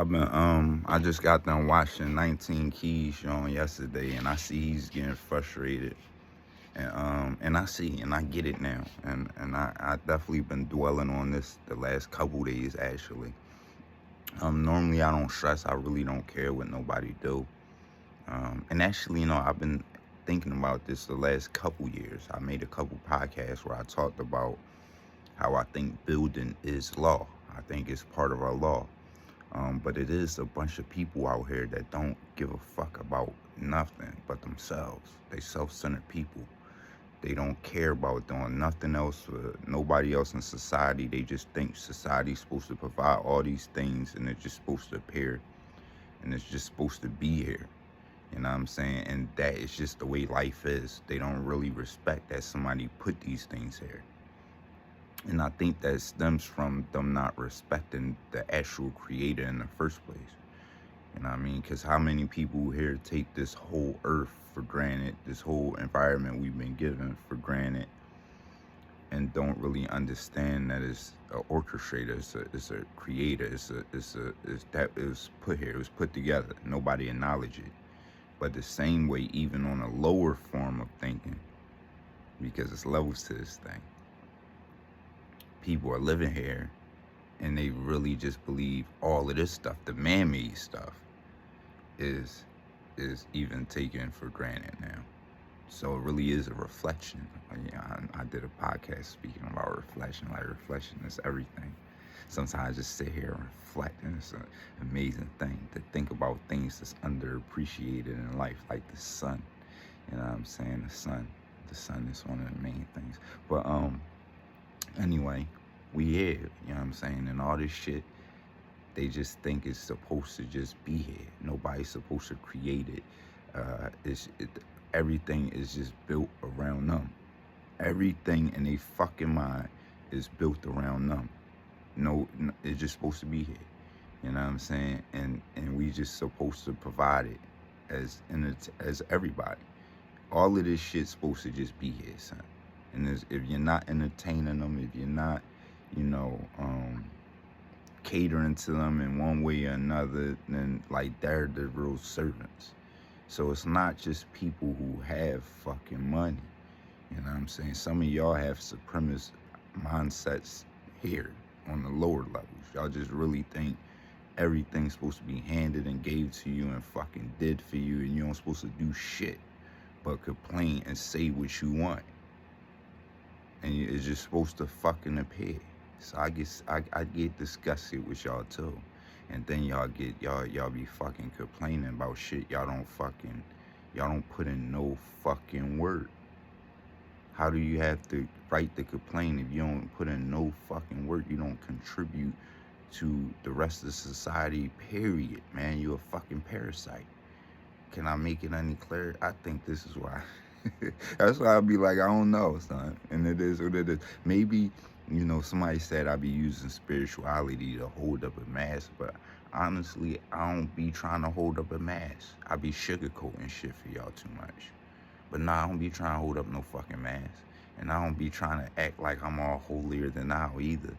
I just got done watching 19 Keys on yesterday, and I see he's getting frustrated, and I get it now, and I definitely been dwelling on this the last couple days actually. Normally I don't stress, I really don't care what nobody do, and actually, I've been thinking about this the last couple years. I made a couple podcasts where I talked about how I think building is law. I think it's part of our law. But it is a bunch of people out here that don't give a fuck about nothing but themselves. They self-centered people. They don't care about doing nothing else for nobody else in society. They just think society's supposed to provide all these things and it's just supposed to appear and it's just supposed to be here. You know what I'm saying? And that is just the way life is. They don't really respect that somebody put these things here. And I think that stems from them not respecting the actual creator in the first place. You know what I mean? Because how many people here take this whole earth for granted, this whole environment we've been given for granted, and don't really understand that it's an orchestrator, it's a creator, it's that it was put here, it was put together. Nobody acknowledge it. But the same way, even on a lower form of thinking, because it's levels to this thing, people are living here and they really just believe all of this stuff, the man-made stuff, is even taken for granted now. So it really is a reflection. I did a podcast speaking about reflection. Like, reflection is everything. Sometimes I just sit here and reflect, and it's an amazing thing to think about things that's underappreciated in life, like the sun. You know what I'm saying? The sun is one of the main things. But anyway, we here, you know what I'm saying? And all this shit, they just think it's supposed to just be here. Nobody's supposed to create it. Everything is just built around them. Everything in their fucking mind is built around them. No, it's just supposed to be here. You know what I'm saying? And we just supposed to provide it as everybody. All of this shit's supposed to just be here, son. And if you're not entertaining them, if you're not, catering to them in one way or another, then like they're the real servants. So it's not just people who have fucking money. You know what I'm saying? Some of y'all have supremacist mindsets here on the lower levels. Y'all just really think everything's supposed to be handed and gave to you and fucking did for you, and you don't supposed to do shit but complain and say what you want. And it's just supposed to fucking appear. So I get disgusted with y'all too. And then y'all be fucking complaining about shit y'all don't put in no fucking work. How do you have to write the complaint if you don't put in no fucking work? You don't contribute to the rest of society, period, man. You're a fucking parasite. Can I make it any clearer? I think this is why. That's why I'll be like, I don't know, son. And it is what it is. Maybe, somebody said I be using spirituality to hold up a mask, but honestly, I don't be trying to hold up a mask. I be sugarcoating shit for y'all too much. But nah, I don't be trying to hold up no fucking mask. And I don't be trying to act like I'm all holier than thou either.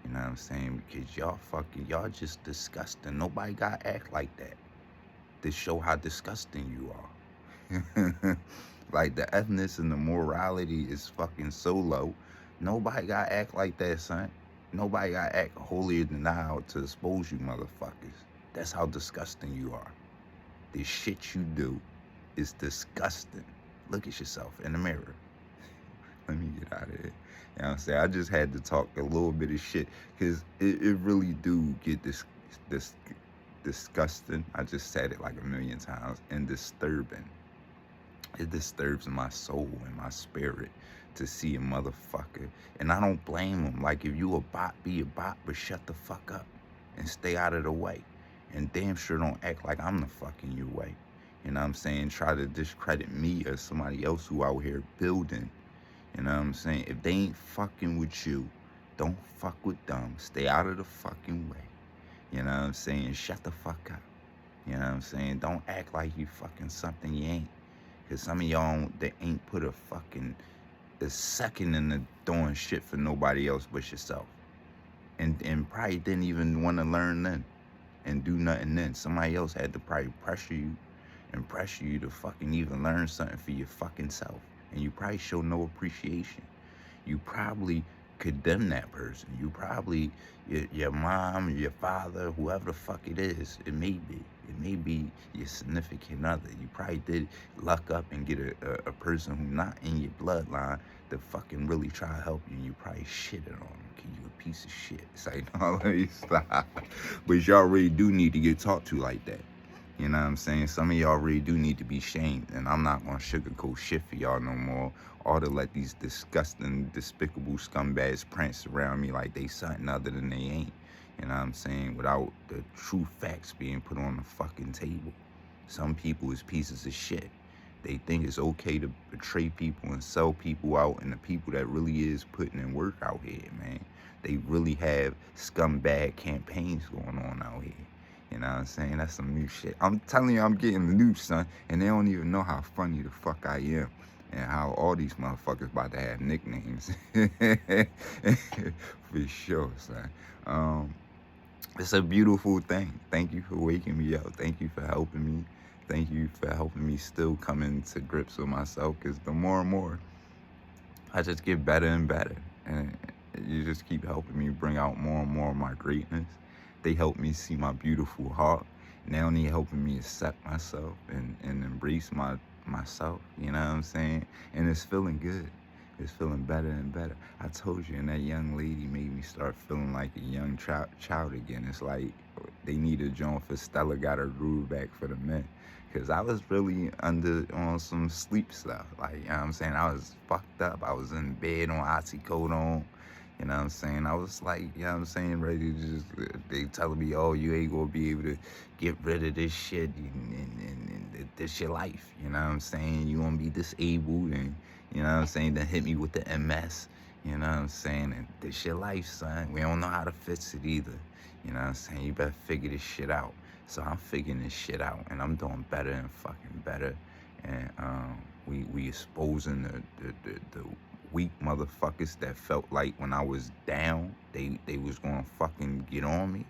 You know what I'm saying? Because y'all just disgusting. Nobody gotta act like that to show how disgusting you are. Like, the ethnicity and the morality is fucking so low. Nobody gotta act like that, son. Nobody gotta act holier than thou to expose you motherfuckers. That's how disgusting you are. The shit you do is disgusting. Look at yourself in the mirror. Let me get out of here. You know what I'm saying? I just had to talk a little bit of shit because it really do get this disgusting. I just said it like a million times, and disturbing. It disturbs my soul and my spirit to see a motherfucker. And I don't blame him. Like, if you a bot, be a bot, but shut the fuck up and stay out of the way. And damn sure don't act like I'm the fucking your way. You know what I'm saying? Try to discredit me or somebody else who out here building. You know what I'm saying? If they ain't fucking with you, don't fuck with them. Stay out of the fucking way. You know what I'm saying? Shut the fuck up. You know what I'm saying? Don't act like you fucking something you ain't. Because some of y'all, they ain't put a second into doing shit for nobody else but yourself. And probably didn't even want to learn then. and do nothing then. Somebody else had to probably pressure you to fucking even learn something for your fucking self. And you probably show no appreciation. You probably condemn that person. You probably, your mom, your father, whoever the fuck it is, it may be. It may be your significant other. You probably did luck up and get a person who not in your bloodline to fucking really try to help you. And you probably shitted on them. You a piece of shit. It's like, no, let me stop. But y'all really do need to get talked to like that. You know what I'm saying? Some of y'all really do need to be shamed, and I'm not gonna sugarcoat shit for y'all no more, or to let these disgusting, despicable scumbags prance around me like they something other than they ain't. You know what I'm saying? Without the true facts being put on the fucking table. Some people is pieces of shit. They think it's okay to betray people and sell people out, and the people that really is putting in work out here, man. They really have scumbag campaigns going on out here. You know what I'm saying? That's some new shit. I'm telling you, I'm getting the news, son, and they don't even know how funny the fuck I am and how all these motherfuckers about to have nicknames. For sure, son. It's a beautiful thing. Thank you for waking me up. Thank you for helping me. Thank you for helping me still come into grips with myself, because the more and more I just get better and better. And you just keep helping me bring out more and more of my greatness. They help me see my beautiful heart. Now they're helping me accept myself and embrace myself. You know what I'm saying? And it's feeling good. It's feeling better and better. I told you, and that young lady made me start feeling like a young child again. It's like they need a joint for Stella got her groove back for the men. Because I was really on some sleep stuff. Like, you know what I'm saying? I was fucked up. I was in bed on oxycodone. You know what I'm saying? I was like, you know what I'm saying, ready to just, they telling me, oh, you ain't gonna be able to get rid of this shit and this your life. You know what I'm saying? You gonna be disabled and, you know what I'm saying, then hit me with the MS. You know what I'm saying? And this your life, son. We don't know how to fix it either. You know what I'm saying? You better figure this shit out. So I'm figuring this shit out, and I'm doing better and fucking better. And we exposing the weak motherfuckers that felt like when I was down, they was gonna fucking get on me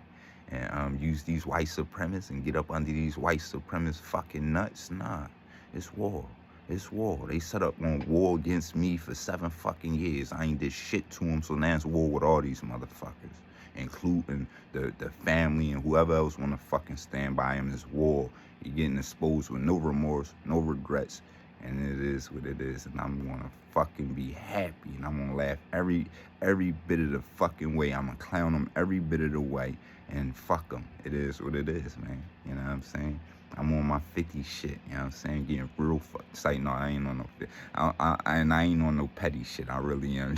and use these white supremacists and get up under these white supremacist fucking nuts. Nah, it's war. It's war. They set up on war against me for 7 fucking years. I ain't did shit to them, so now it's war with all these motherfuckers, including the family and whoever else want to fucking stand by him. This war. You're getting exposed with no remorse, no regrets, and it is what it is. And I'm gonna fucking be happy, and I'm gonna laugh every bit of the fucking way. I'm gonna clown them every bit of the way, and fuck them. It is what it is, man. You know what I'm saying? I'm on my 50 shit, you know what I'm saying? Getting real fucking sight. No, I ain't on no, and I ain't on no petty shit. I really am.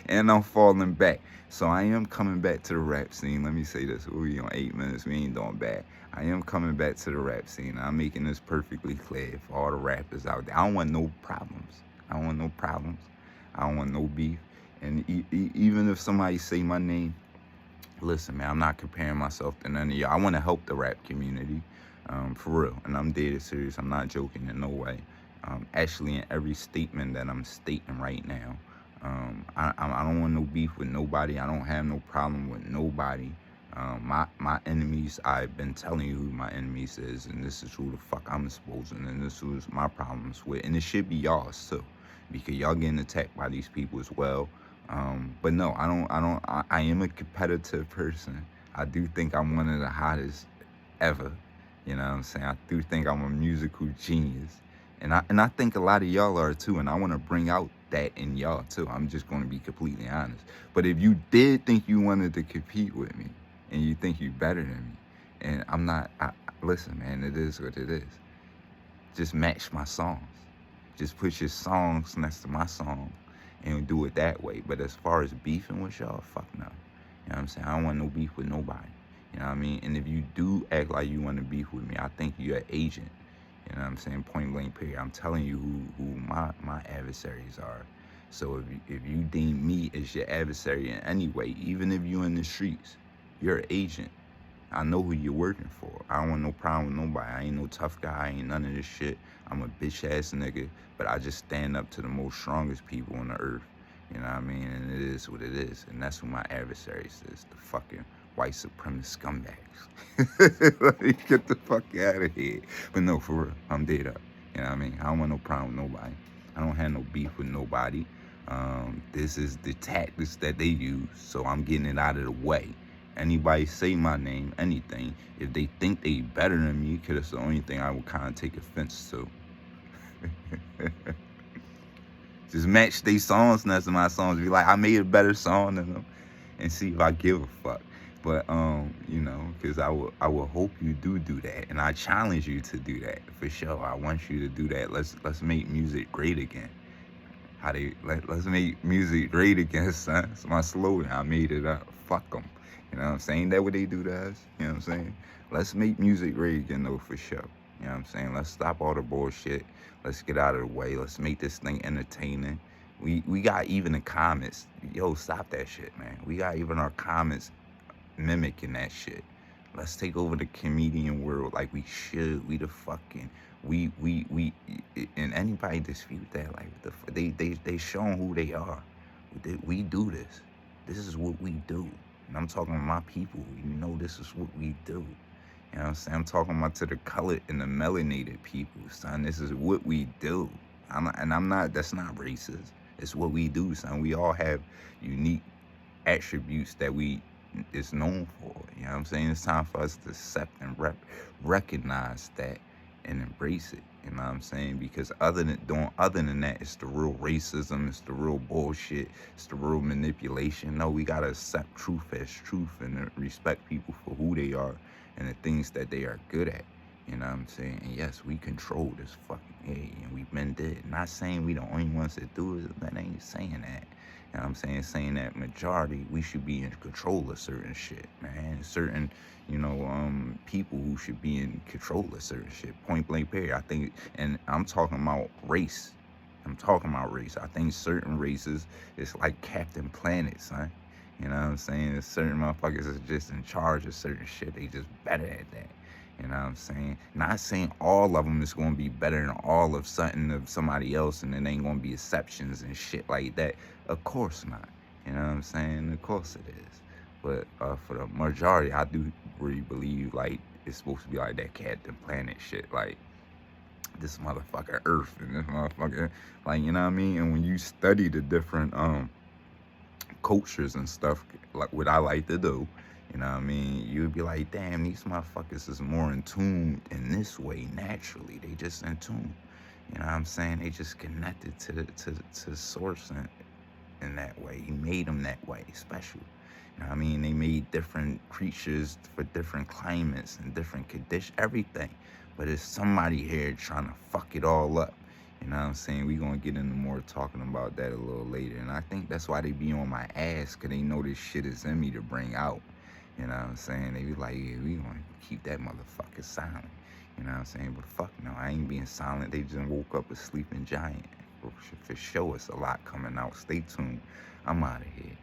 And I'm falling back. So I am coming back to the rap scene. Let me say this. We on 8 minutes. We ain't doing bad. I am coming back to the rap scene. I'm making this perfectly clear for all the rappers out there. I don't want no problems. I don't want no problems. I don't want no beef. And even if somebody say my name, listen, man, I'm not comparing myself to none of y'all. I want to help the rap community, for real. And I'm dead serious. I'm not joking in no way. Actually, in every statement that I'm stating right now, I don't want no beef with nobody. I don't have no problem with nobody. My enemies, I've been telling you who my enemies is, and this is who the fuck I'm exposing, and this is my problems with. And it should be y'all's too, because y'all getting attacked by these people as well. But no, I am a competitive person. I do think I'm one of the hottest ever. You know what I'm saying? I do think I'm a musical genius. And I think a lot of y'all are too, and I want to bring out that in y'all too. I'm just going to be completely honest. But if you did think you wanted to compete with me, and you think you better than me, and I'm not, listen, man, it is what it is. Just match my songs. Just put your songs next to my song and do it that way. But as far as beefing with y'all, fuck no. You know what I'm saying? I don't want no beef with nobody. You know what I mean? And if you do act like you want to beef with me, I think you're an agent. You know what I'm saying? Point blank period. I'm telling you who my adversaries are. So if you deem me as your adversary in any way, even if you're in the streets, you're an agent. I know who you're working for. I don't want no problem with nobody. I ain't no tough guy. I ain't none of this shit. I'm a bitch ass nigga, but I just stand up to the most strongest people on the earth. You know what I mean? And it is what it is. And that's who my adversaries is. The fucking white supremacist scumbags. Like, get the fuck out of here. But no, for real, I'm dead up. You know what I mean? I don't want no problem with nobody. I don't have no beef with nobody. This is the tactics that they use, so I'm getting it out of the way. Anybody say my name, anything, if they think they better than me, because it's the only thing I would kind of take offense to. Just match these songs next to my songs. Be like, I made a better song than them, and see if I give a fuck. But you know, because I will hope you do that, and I challenge you to do that for sure. I want you to do that. Let's make music great again. Let's make music great again, son. It's my slogan. I made it up. Fuck them. You know what I'm saying? That what they do to us. You know what I'm saying? Let's make music great again, though, for sure. You know what I'm saying? Let's stop all the bullshit. Let's get out of the way. Let's make this thing entertaining. We got even the comments. Yo, stop that shit, man. We got even our comments mimicking that shit. Let's take over the comedian world like we should. We the fucking we and anybody dispute that, like they showing who they are. We do this. This is what we do. And I'm talking to my people. You know, this is what we do. You know what I'm saying? I'm talking about to the colored and the melanated people, son. This is what we do. That's not racist. It's what we do, son. We all have unique attributes that we is known for. You know what I'm saying? It's time for us to accept and recognize that and embrace it. You know what I'm saying? Because other than that, it's the real racism, it's the real bullshit, it's the real manipulation. No, we gotta accept truth as truth and respect people for who they are and the things that they are good at. You know what I'm saying? And yes, we control this fucking area, and we've been dead. Not saying we the only ones that do it, but I ain't saying that. You know what I'm saying? Saying that majority, we should be in control of certain shit, man. Certain, you know, people who should be in control of certain shit. Point blank period. I think, and I'm talking about race. I think certain races, it's like Captain Planet, son. You know what I'm saying? Certain motherfuckers is just in charge of certain shit. They just better at that. You know what I'm saying? Not saying all of them is going to be better than all of something of somebody else, and it ain't going to be exceptions and shit like that. Of course not. You know what I'm saying? Of course it is. But for the majority, I do really believe, like, it's supposed to be like that Captain Planet shit. Like, this motherfucker Earth and this motherfucker, like, you know what I mean? And when you study the different cultures and stuff, like what I like to do, you know what I mean? You'd be like, damn, these motherfuckers is more in tune in this way naturally. They just in tune. You know what I'm saying? They just connected to the source in that way. He made them that way, special. You know what I mean? They made different creatures for different climates and different conditions, everything. But it's somebody here trying to fuck it all up. You know what I'm saying? We gonna get into more talking about that a little later. And I think that's why they be on my ass, because they know this shit is in me to bring out. You know what I'm saying? They be like, yeah, we gonna keep that motherfucker silent. You know what I'm saying? But fuck no, I ain't being silent. They just woke up a sleeping giant. For sure, it's a lot coming out. Stay tuned. I'm out of here.